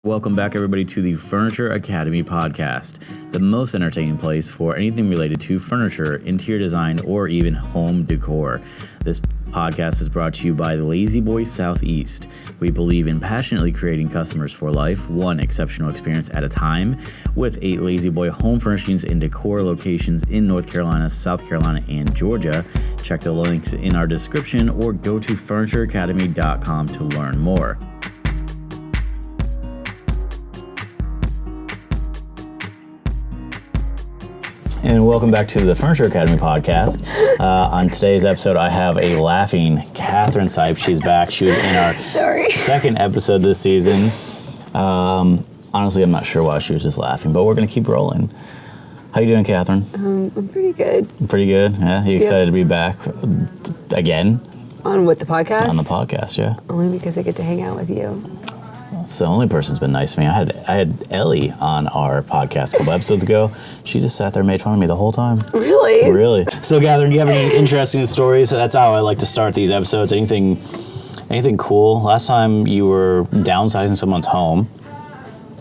Welcome back, everybody, to the Furniture Academy podcast, the most entertaining place for anything related to furniture, interior design, or even home decor. This podcast is brought to you by Lazy Boy Southeast. We believe in passionately creating customers for life, one exceptional experience at a time, with 8 Lazy Boy home furnishings and decor locations in North Carolina, South Carolina, and Georgia. Check the links in our description or go to FurnitureAcademy.com to learn more. And welcome back to the Furniture Academy podcast. On today's episode, I have a laughing Katherine Sipes. She's back. She was in our second episode this season. Honestly, I'm not sure why she was just laughing, but we're going to keep rolling. How you doing, Katherine? I'm pretty good. Pretty good? Yeah? You excited to be back again? On what, the podcast? On the podcast, yeah. Only because I get to hang out with you. It's the only person who's been nice to me. I had Ellie on our podcast a couple episodes ago. She just sat there and made fun of me the whole time. Really? Really. So, Katherine, do you have any interesting stories? So that's how I like to start these episodes. Anything cool? Last time you were downsizing someone's home.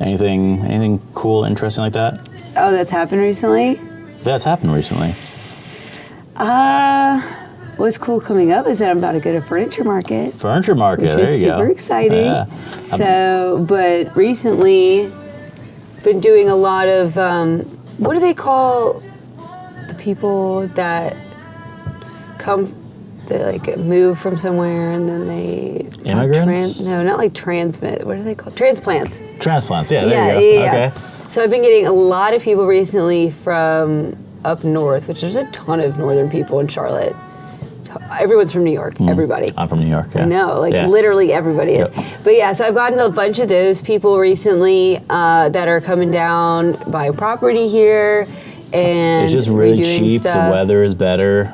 Anything cool, interesting like that? Oh, that's happened recently? That's happened recently. What's cool coming up is that I'm about to go to furniture market. Furniture market, there you go. Super exciting. Yeah. So, but recently, been doing a lot of, what do they call the people that move from somewhere and then they... Immigrants? No, not like transmit. What are they called? Transplants. Transplants, yeah, there you go. Yeah. Okay. So I've been getting a lot of people recently from up north, which there's a ton of northern people in Charlotte. Everyone's from New York, everybody. I'm from New York, yeah. I know, literally everybody is. Yep. But yeah, so I've gotten a bunch of those people recently that are coming down, buying property here, and it's just really cheap. Stuff. The weather is better,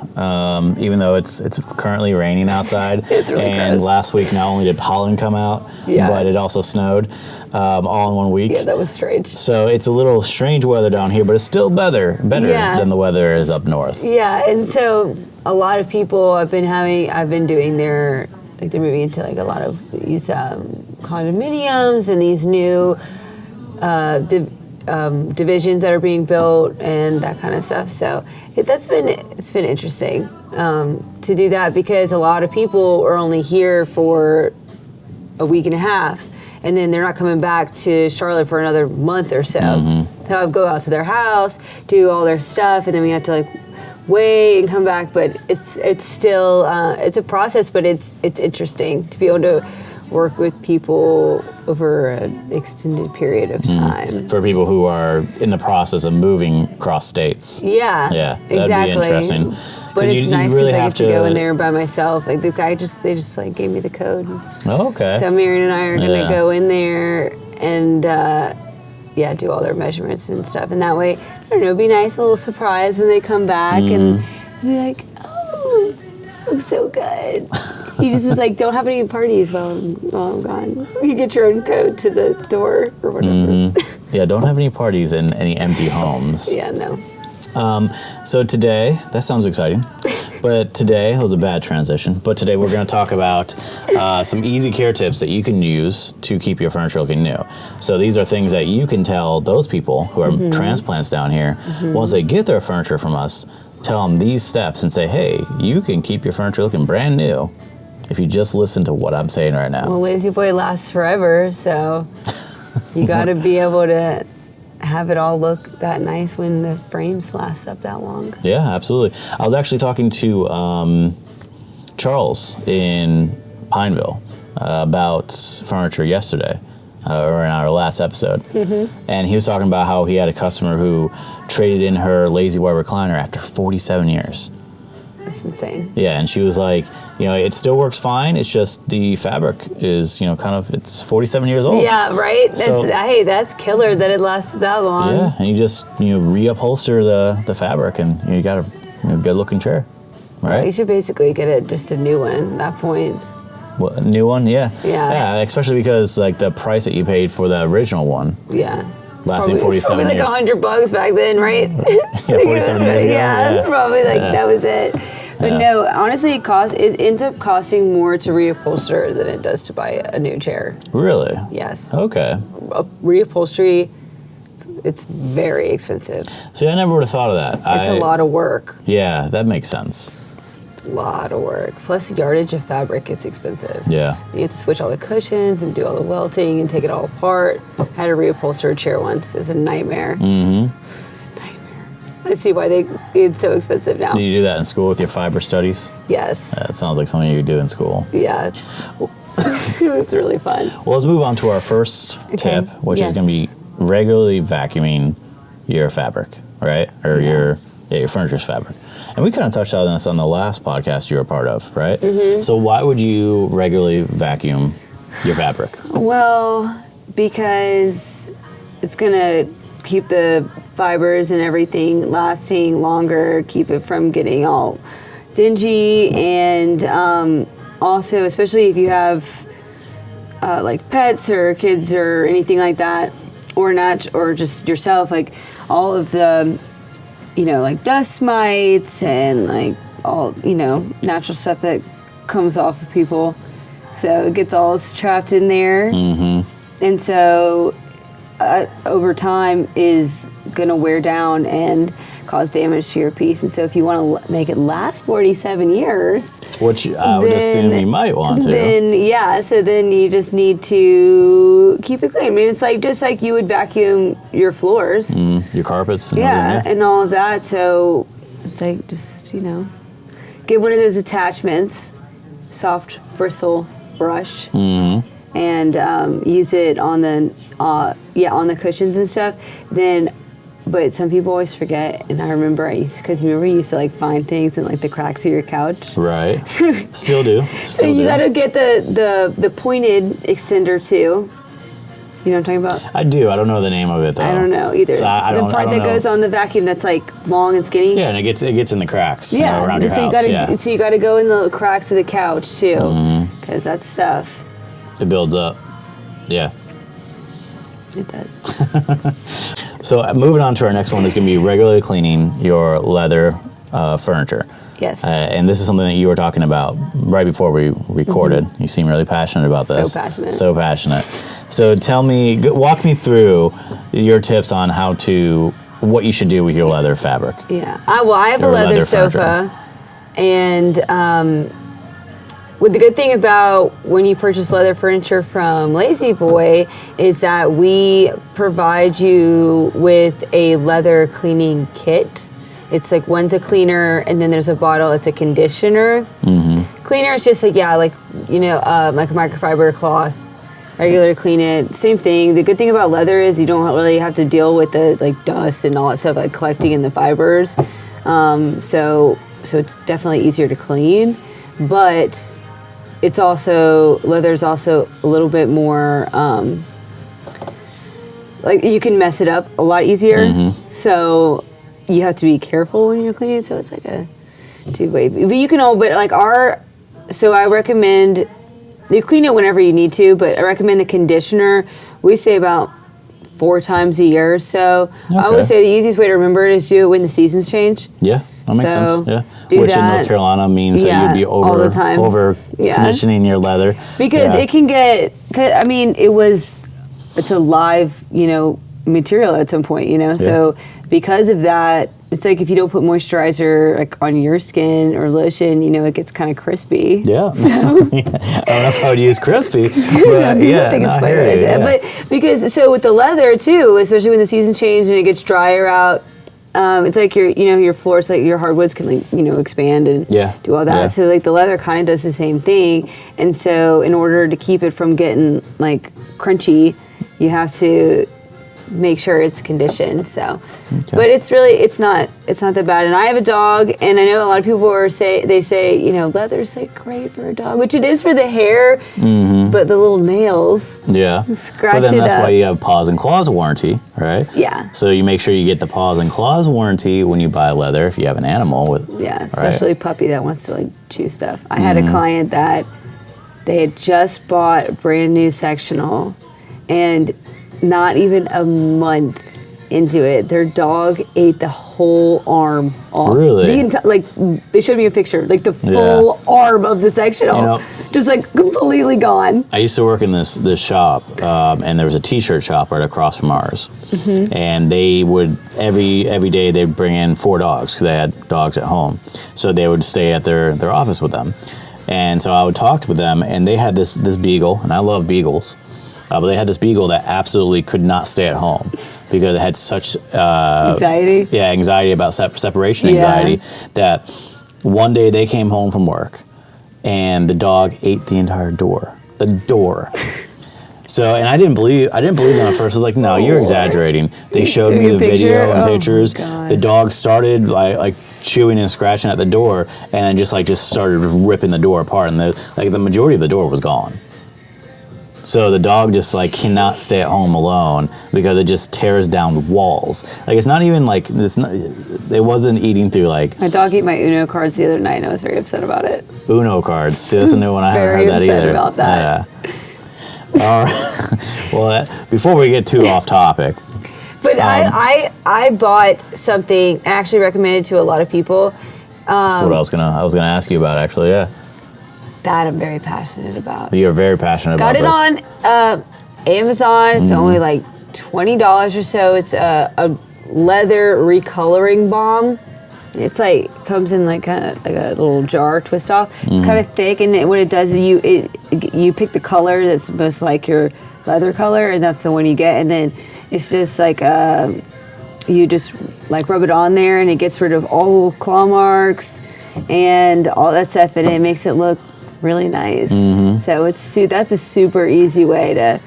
even though it's currently raining outside. It's really and gross. Last week, not only did pollen come out, but it also snowed all in 1 week. Yeah, that was strange. So it's a little strange weather down here, but it's still better than the weather is up north. Yeah, and so a lot of people I've been doing they're moving into a lot of these condominiums and these new divisions that are being built and that kind of stuff. So it's been interesting to do that because a lot of people are only here for a week and a half, and then they're not coming back to Charlotte for another month or so. So I'll go out to their house, do all their stuff, and then we have to wait and come back. But it's still it's a process, but it's interesting to be able to work with people over an extended period of time. For people who are in the process of moving across states. Yeah, that'd exactly. be interesting. But it's nice because really I get to go in there by myself. The guy they just gave me the code. Oh, okay. So Marion and I are going to go in there and do all their measurements and stuff. And that way, I don't know, it'd be nice, a little surprise when they come back and be like, oh, looks so good. He just was like, don't have any parties while I'm gone. You get your own code to the door or whatever. Yeah, don't have any parties in any empty homes. Yeah, no. So today, that sounds exciting, but today, that was a bad transition, but today we're going to talk about some easy care tips that you can use to keep your furniture looking new. So these are things that you can tell those people who are transplants down here, once they get their furniture from us, tell them these steps and say, hey, you can keep your furniture looking brand new if you just listen to what I'm saying right now. Well, Lazy Boy lasts forever, so you got to be able to have it all look that nice when the frames last up that long. Yeah, absolutely. I was actually talking to Charles in Pineville about furniture yesterday, or in our last episode. And he was talking about how he had a customer who traded in her Lazy Boy recliner after 47 years. That's insane. Yeah, and she was like, it still works fine. It's just the fabric is, it's 47 years old. Yeah, right? That's killer that it lasted that long. Yeah, and you just, reupholster the fabric and you got a good looking chair, right? Well, you should basically get just a new one at that point. What, a new one? Yeah. Yeah, especially because, the price that you paid for the original one. Yeah. Lasting 47 years. Probably $100 back then, right? Yeah, 47 years ago. Yeah, it's probably that was it. But no, honestly, it ends up costing more to reupholster than it does to buy a new chair. Really? Yes. Okay. Reupholstery, it's very expensive. See, I never would have thought of that. It's a lot of work. Yeah, that makes sense. It's a lot of work. Plus, the yardage of fabric is expensive. Yeah. You have to switch all the cushions and do all the welting and take it all apart. I had to reupholster a chair once. It was a nightmare. Mm-hmm. It was a nightmare. I see why it's so expensive now. Did you do that in school with your fiber studies? Yes. That sounds like something you do in school. Yeah. It was really fun. Well, let's move on to our first tip, which is going to be regularly vacuuming your fabric, right? Or your furniture's fabric. And we kind of touched on this on the last podcast you were a part of, right? Mm-hmm. So why would you regularly vacuum your fabric? Well, because it's going to keep the fibers and everything lasting longer, keep it from getting all dingy, and also, especially if you have like pets or kids or anything like that, or not, or just yourself, like all of the, like dust mites and like all, natural stuff that comes off of people. So it gets all trapped in there. Mm-hmm. And so over time is going to wear down and cause damage to your piece. And so if you want to make it last 47 years, which I would assume you might want to, so then you just need to keep it clean. I mean, it's like just like you would vacuum your floors, your carpets, and and all of that. So it's like just get one of those attachments, soft bristle brush, and use it on the cushions and stuff. Then. But some people always forget, and I remember you used to like find things in like the cracks of your couch. Right. Still do. So you got to get the pointed extender too. You know what I'm talking about? I do. I don't know the name of it though. I don't know either. So the part that goes on the vacuum that's like long and skinny. Yeah, and it gets in the cracks. Around your house. So you got to go in the cracks of the couch too, because that stuff. It builds up. Yeah. It does. So moving on to our next one is going to be regularly cleaning your leather furniture. Yes. And this is something that you were talking about right before we recorded. Mm-hmm. You seem really passionate about this. So passionate. So walk me through your tips on what you should do with your leather fabric. Yeah. I have a leather sofa, and well, the good thing about when you purchase leather furniture from Lazy Boy is that we provide you with a leather cleaning kit. It's like one's a cleaner, and then there's a bottle. It's a conditioner. Mm-hmm. Cleaner is just like like a microfiber cloth. Regular clean it. Same thing. The good thing about leather is you don't really have to deal with the like dust and all that stuff like collecting in the fibers. So it's definitely easier to clean, but it's also, leather's also a little bit more, like you can mess it up a lot easier. Mm-hmm. So you have to be careful when you're cleaning. So it's like a two-way. But you can so I recommend, you clean it whenever you need to, but I recommend the conditioner. We say about 4 times a year or so. Okay. I always say the easiest way to remember it is do it when the seasons change. Yeah. That makes sense. Yeah. Which in North Carolina means that you'd be over conditioning your leather. Because it can get, it's a live, material at some point, So because of that, it's like if you don't put moisturizer like on your skin or lotion, it gets kind of crispy. Yeah. So. I don't know if I would use crispy, but nothing inspired. But because with the leather too, especially when the season changes and it gets drier out. It's like your floors, like your hardwoods can expand and do all that. Yeah. So like the leather kind of does the same thing. And so in order to keep it from getting like crunchy, you have to make sure it's conditioned. So, but it's not that bad. And I have a dog, and I know a lot of people say leather's like great for a dog, which it is for the hair, but the little nails, scratch but then it that's up. why you have paws and claws warranty, right? Yeah. So you make sure you get the paws and claws warranty when you buy leather if you have an animal especially a puppy that wants to like chew stuff. I had a client that they had just bought a brand new sectional, and not even a month into it. Their dog ate the whole arm off. Really? Like, they showed me a picture, like the full arm of the section off. Just like completely gone. I used to work in this shop, and there was a t-shirt shop right across from ours. And they would, every day they'd bring in 4 dogs because they had dogs at home. So they would stay at their office with them. And so I would talk to them, and they had this beagle, and I love beagles. But they had this beagle that absolutely could not stay at home because it had such anxiety. Yeah, anxiety about separation anxiety that one day they came home from work and the dog ate the entire door. The door. So, and I didn't believe them at first. I was like, no, you're exaggerating. They showed me the video and pictures. The dog started like chewing and scratching at the door, and then just started ripping the door apart, and the majority of the door was gone. So the dog just cannot stay at home alone because it just tears down walls. Like, it's not even like it wasn't eating through like. My dog ate my Uno cards the other night, and I was very upset about it. Uno cards. See, that's a new one. I haven't heard that either. Very upset about that. Yeah. All right. Well, before we get too off topic. But I bought something I actually recommended to a lot of people. That's what I was gonna ask you about, actually. Yeah. That I'm very passionate about. You're very passionate about this. Got it on Amazon. It's only like $20 or so. It's a leather recoloring balm. It's comes in kind of like a little jar twist off. It's kind of thick, and what it does is you pick the color that's most like your leather color, and that's the one you get. And then it's just you just rub it on there, and it gets rid of all claw marks and all that stuff, and it makes it look really nice. So that's a super easy way to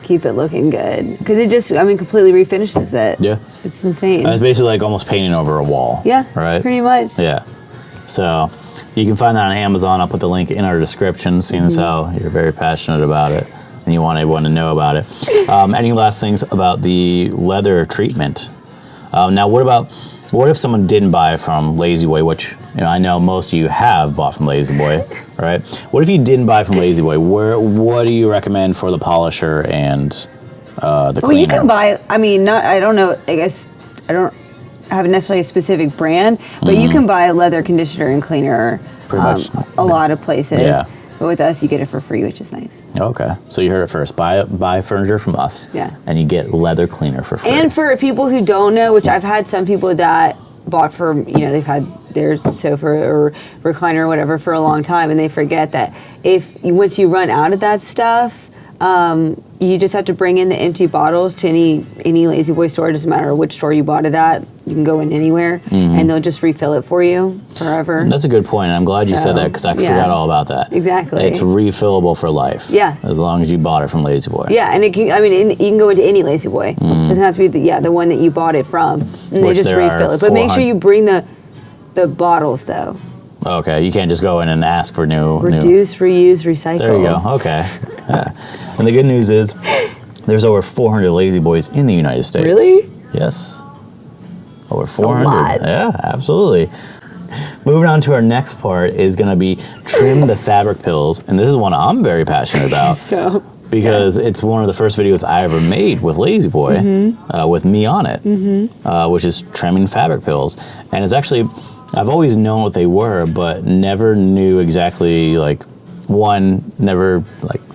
keep it looking good because it just completely refinishes it. Yeah, it's insane. It's basically like almost painting over a wall. Yeah, right. Pretty much. Yeah. So you can find that on Amazon. I'll put the link in our description, seeing as how you're very passionate about it and you want everyone to know about it. Any last things about the leather treatment? Now, what if someone didn't buy from Lazy Boy, which I know most of you have bought from Lazy Boy, right? What if you didn't buy from Lazy Boy? What do you recommend for the polisher and the cleaner? Well, you can buy. I don't know. I guess I don't have necessarily a specific brand, but you can buy a leather conditioner and cleaner. Pretty much a lot of places. Yeah. But with us, you get it for free, which is nice. Okay, so you heard it first. Buy furniture from us. Yeah. And you get leather cleaner for free. And for people who don't know, which I've had some people that bought from, they've had their sofa or recliner or whatever for a long time, and they forget that once you run out of that stuff, you just have to bring in the empty bottles to any Lazy Boy store. It doesn't matter which store you bought it at. You can go in anywhere, and they'll just refill it for you forever. That's a good point. I'm glad you said that because I forgot all about that. Exactly. It's refillable for life. Yeah. As long as you bought it from Lazy Boy. Yeah, and you can go into any Lazy Boy. It doesn't have to be the one that you bought it from, and they just refill it. But make sure you bring the bottles though. Okay, you can't just go in and ask for new. Reduce, reuse, recycle. There you go. Okay. Yeah. And the good news is, there's over 400 Lazy Boys in the United States. Really? Yes. Over 400. A lot. Yeah, absolutely. Moving on to our next part is going to be trim the fabric pills, and this is one I'm very passionate about. Because it's one of the first videos I ever made with Lazy Boy, with me on it, which is trimming fabric pills. And it's actually, I've always known what they were, but never knew exactly, never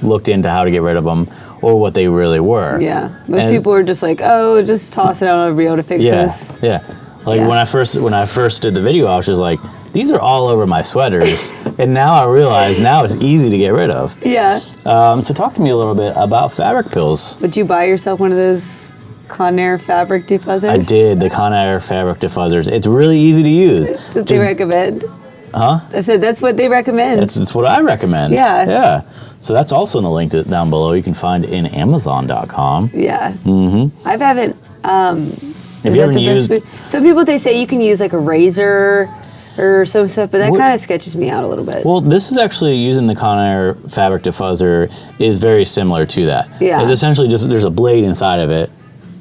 looked into how to get rid of them or what they really were. Yeah, most people are just just toss it out, I'll be able to fix this. Yeah, when I first did the video, I was just like, these are all over my sweaters, and now I realize it's easy to get rid of. Yeah. So talk to me a little bit about fabric pills. Would you buy yourself one of those Conair fabric diffuser? I did, the Conair fabric diffusers. It's really easy to use. That's what they recommend. Huh? I said that's what they recommend. It's what I recommend. Yeah. Yeah. So that's also in the link down below. You can find in Amazon.com. Yeah. I haven't. If you haven't used, some people they say you can use a razor or some stuff, but that kind of sketches me out a little bit. Well, this is actually using the Conair fabric diffuser is very similar to that. Yeah. It's essentially just there's a blade inside of it.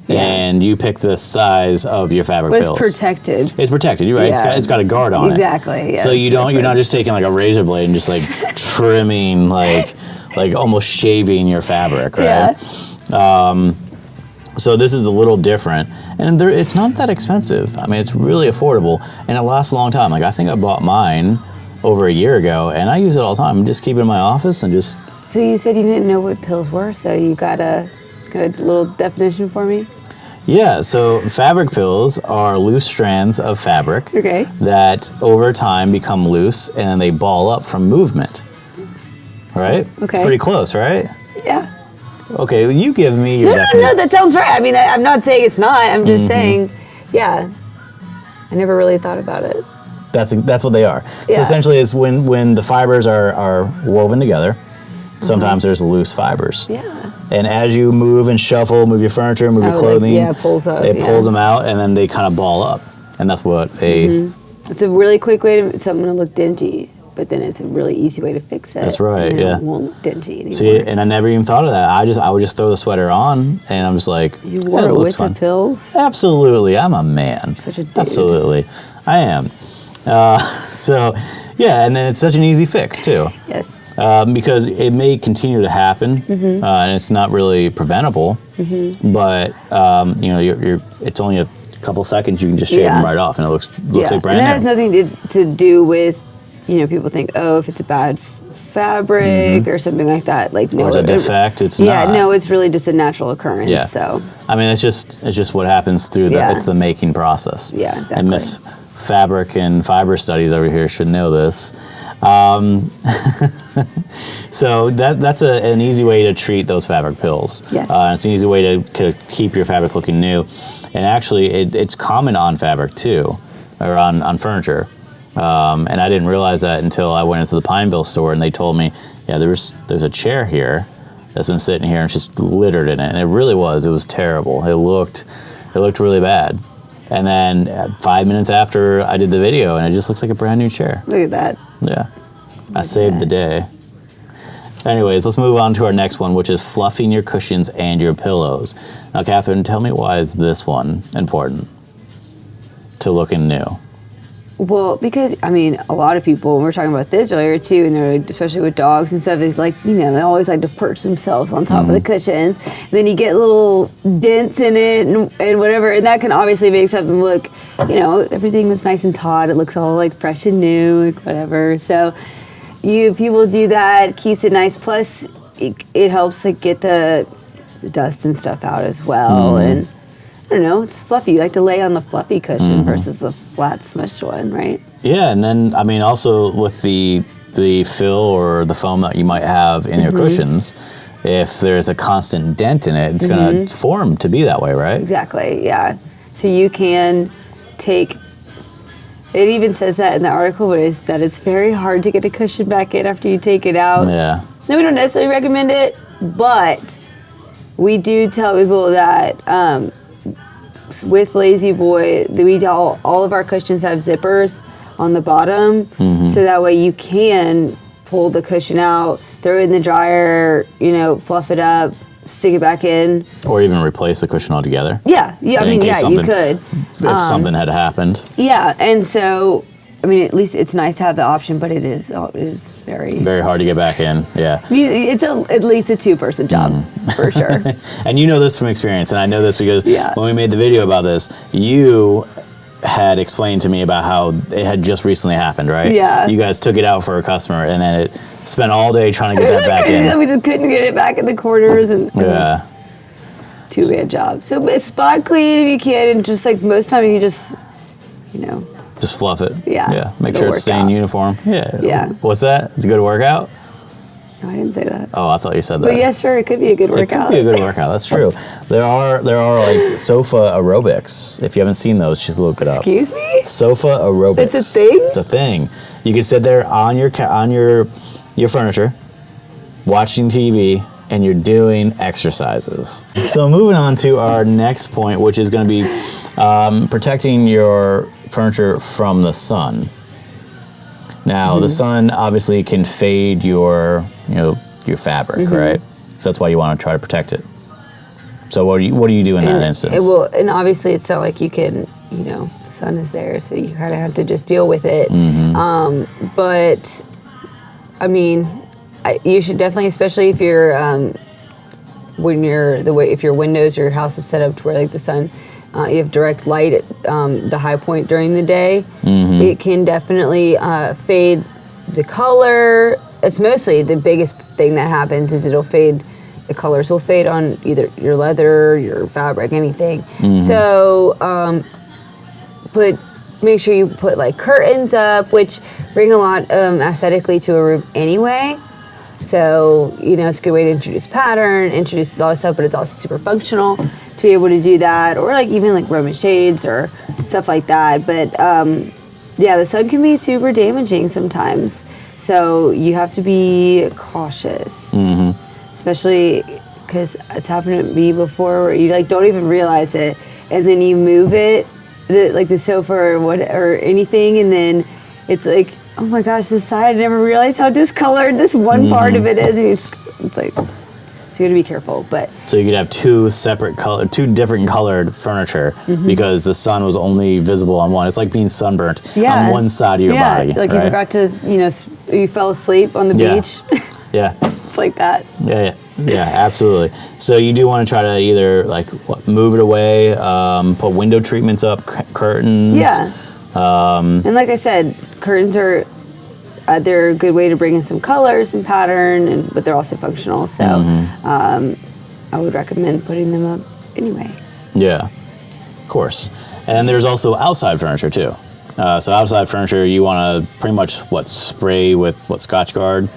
And you pick the size of your fabric pills. But it's protected. It's protected. You're right. Yeah. It's got a guard on it. Exactly. Yeah. So you're not just taking a razor blade and just trimming almost shaving your fabric, right? Yeah. So this is a little different, and it's not that expensive. I mean, it's really affordable, and it lasts a long time. Like, I think I bought mine over a year ago, and I use it all the time. Just keep it in my office and just... So you said you didn't know what pills were, so you got a little definition for me? Yeah, so fabric pills are loose strands of fabric that over time become loose, and then they ball up from movement. Right? Okay. Pretty close, right? Yeah. Okay, well, you give me your definition. No, that sounds right. I mean, I'm not saying it's not. I'm just saying, yeah. I never really thought about it. That's what they are. Yeah. So essentially, it's when the fibers are woven together. Sometimes there's loose fibers. Yeah. And as you move and shuffle, move your furniture, move your clothing, it pulls up. It pulls them out, and then they kind of ball up. And that's what It's a really quick way to something to look dingy, but then it's a really easy way to fix it. That's right. Yeah. It won't look dingy anymore. See, and I never even thought of that. I would just throw the sweater on, and I'm just like, you wore it with the pills? Absolutely, I'm a man. Such a dude. Absolutely, I am. So, yeah, and then it's such an easy fix too. Yes. Because it may continue to happen, and it's not really preventable. But it's only a couple seconds. You can just shave them right off, and it looks like brand new. And that has nothing to do with, people think, oh, if it's a bad fabric or something like that. Like, no, or it's a defect. It's not. Yeah, no, it's really just a natural occurrence. Yeah. So. I mean, it's just what happens through it's the making process. Yeah, exactly. And Miss Fabric and Fiber Studies over here should know this. So that's an easy way to treat those fabric pills. Yes. It's an easy way to keep your fabric looking new. And actually, it's common on fabric too, or on furniture. And I didn't realize that until I went into the Pineville store and they told me, yeah, there's a chair here that's been sitting here and it's just littered in it. And it really was. It was terrible. It looked really bad. And then 5 minutes after I did the video, and it just looks like a brand new chair. Look at that. Yeah. I saved the day. Anyways, let's move on to our next one, which is fluffing your cushions and your pillows. Now, Catherine, tell me, why is this one important to looking new? Well, because, I mean, a lot of people, we were talking about this earlier too, and they're, especially with dogs and stuff, is like, they always like to perch themselves on top of the cushions. And then you get little dents in it and whatever, and that can obviously make something look, everything is nice and taut. It looks all like fresh and new, like whatever. So people do that, keeps it nice. Plus, it helps like get the dust and stuff out as well. And I don't know, it's fluffy. You like to lay on the fluffy cushion versus the flat smushed one, right? Yeah, and then, I mean, also with the fill or the foam that you might have in your cushions, if there's a constant dent in it, it's going to form to be that way, right? Exactly, yeah. So you can take, it even says that in the article, that it's very hard to get a cushion back in after you take it out. Yeah. No, we don't necessarily recommend it, but we do tell people that with Lazy Boy, all of our cushions have zippers on the bottom, so that way you can pull the cushion out, throw it in the dryer, fluff it up, stick it back in, or even replace the cushion altogether. Yeah, I mean, you could if something had happened. Yeah, and so, I mean, at least it's nice to have the option, but it is very hard to get back in. Yeah, it's at least a two-person job for sure. And you know this from experience, and I know this because when we made the video about this, you had explained to me about how it had just recently happened, right? Yeah. You guys took it out for a customer, and then it spent all day trying to get that back in. We just couldn't get it back in the corners, and it was a two-man job. So spot clean if you can, and just like most time you just, just fluff it. Yeah. Yeah. Make sure it's staying uniform. Yeah. Yeah. What's that? It's a good workout? No, I didn't say that. Oh, I thought you said that. But yeah, sure, it could be a good workout. It could be a good workout. That's true. There are like sofa aerobics. If you haven't seen those, just look it up. Excuse me? Sofa aerobics. It's a thing? It's a thing. You can sit there on your furniture, watching TV, and you're doing exercises. So moving on to our next point, which is going to be protecting your furniture from the sun. Now, the sun obviously can fade your fabric, right? So that's why you want to try to protect it. So what do you do in that instance? And obviously it's not like you can, the sun is there, so you kind of have to just deal with it. But, I mean, you should definitely, especially if you're when if your windows or your house is set up to where like the sun, you have direct light at the high point during the day, it can definitely fade the color. It's mostly the biggest thing that happens is it'll fade. The colors will fade on either your leather, your fabric, anything. So, make sure you put like curtains up, which bring a lot aesthetically to a room anyway. So, it's a good way to introduce pattern, introduce a lot of stuff, but it's also super functional to be able to do that, or like even like Roman shades or stuff like that. But the sun can be super damaging sometimes. So you have to be cautious, especially because it's happened to me before where you like don't even realize it, and then you move it, like the sofa or anything, and then it's like, oh my gosh, this side, I never realized how discolored this one part of it is. And it's like, so you gotta be careful. But so you could have two different colored furniture because the sun was only visible on one. It's like being sunburnt on one side of your body. Like right? you forgot to, you fell asleep on the beach. Yeah. It's like that. Yeah, absolutely. So you do want to try to either move it away, put window treatments up, curtains. Yeah. And like I said, curtains are they're a good way to bring in some color, some pattern, but they're also functional. So I would recommend putting them up anyway. Yeah, of course. And there's also outside furniture too. So outside furniture, you want to pretty much spray with Scotch Guard.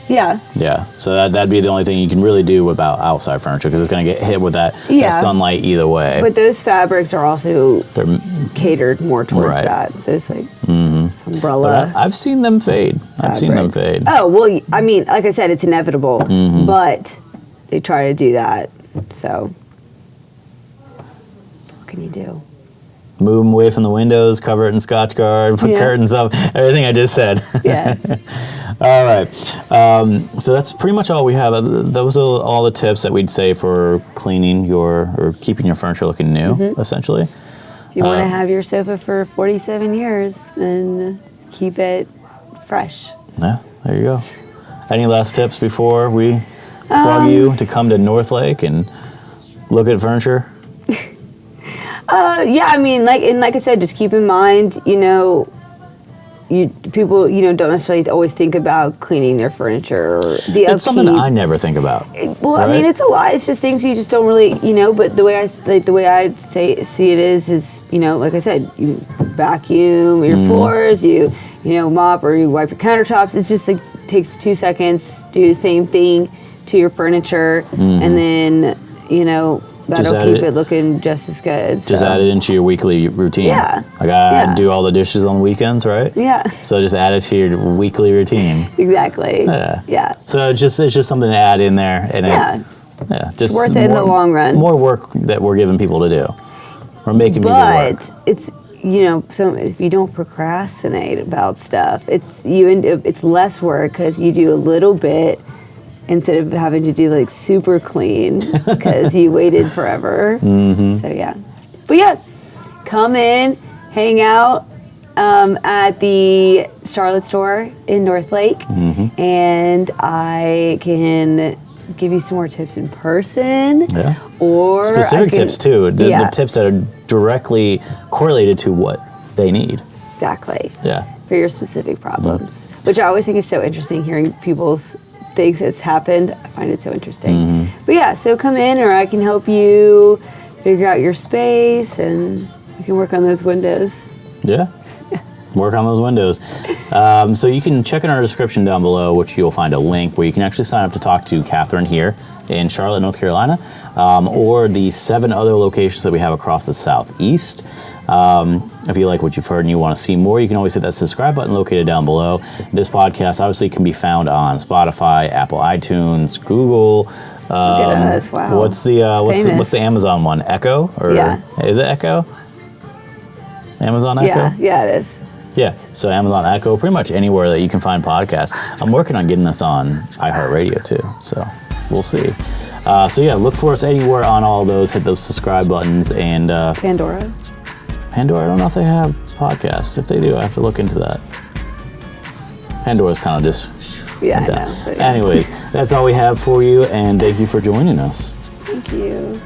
Yeah. Yeah. So that'd be the only thing you can really do about outside furniture because it's going to get hit with that sunlight either way. But those fabrics are also catered more towards that. Those umbrella. But I've seen them fade. Oh, well, I mean, like I said, it's inevitable, but they try to do that. So what can you do? Move them away from the windows, cover it in Scotch Guard, put curtains up, everything I just said. Yeah. All right. So that's pretty much all we have. Those are all the tips that we'd say for cleaning or keeping your furniture looking new, essentially. If you want to have your sofa for 47 years, then keep it fresh. Yeah, there you go. Any last tips before we plug you to come to North Lake and look at furniture? I mean, like I said, just keep in mind, people, don't necessarily always think about cleaning their furniture or the upkeep. It's something I never think about. Well, right? I mean, it's a lot. It's just things you just don't really, But the way I see it is, like I said, you vacuum your floors, you mop or you wipe your countertops. It's just takes 2 seconds. Do the same thing to your furniture, and then that'll keep it looking just as good. Just add it into your weekly routine. Yeah. I do all the dishes on the weekends, right? Yeah. So just add it to your weekly routine. Exactly. Yeah. So it's just something to add in there. And just it's worth it in the long run. More work that we're giving people to do. We're making people work. But it's, so if you don't procrastinate about stuff, it's less work because you do a little bit instead of having to do super clean because you waited forever. So but come in, hang out at the Charlotte store in North Lake, and I can give you some more tips in person. Yeah. Or specific tips too. The tips that are directly correlated to what they need. Exactly. Yeah. For your specific problems, which I always think is so interesting hearing people's things that's happened. I find it so interesting. But so come in, or I can help you figure out your space, and we can work on those windows. Yeah. Work on those windows. So you can check in our description down below, which you'll find a link where you can actually sign up to talk to Katherine here in Charlotte, North Carolina, or the 7 other locations that we have across the Southeast. If you like what you've heard and you want to see more, you can always hit that subscribe button located down below. This podcast obviously can be found on Spotify, Apple iTunes, Google. Look at us, wow. What's the Amazon one? Echo? Is it Echo? Amazon Echo? Yeah, it is. Yeah, so Amazon Echo, pretty much anywhere that you can find podcasts. I'm working on getting this on iHeartRadio too, so we'll see. Look for us anywhere on all of those. Hit those subscribe buttons and Pandora, I don't know if they have podcasts. If they do, I have to look into that. Pandora's kind of just Yeah, I'm I done. know. But Anyways, that's all we have for you, and thank you for joining us. thank you.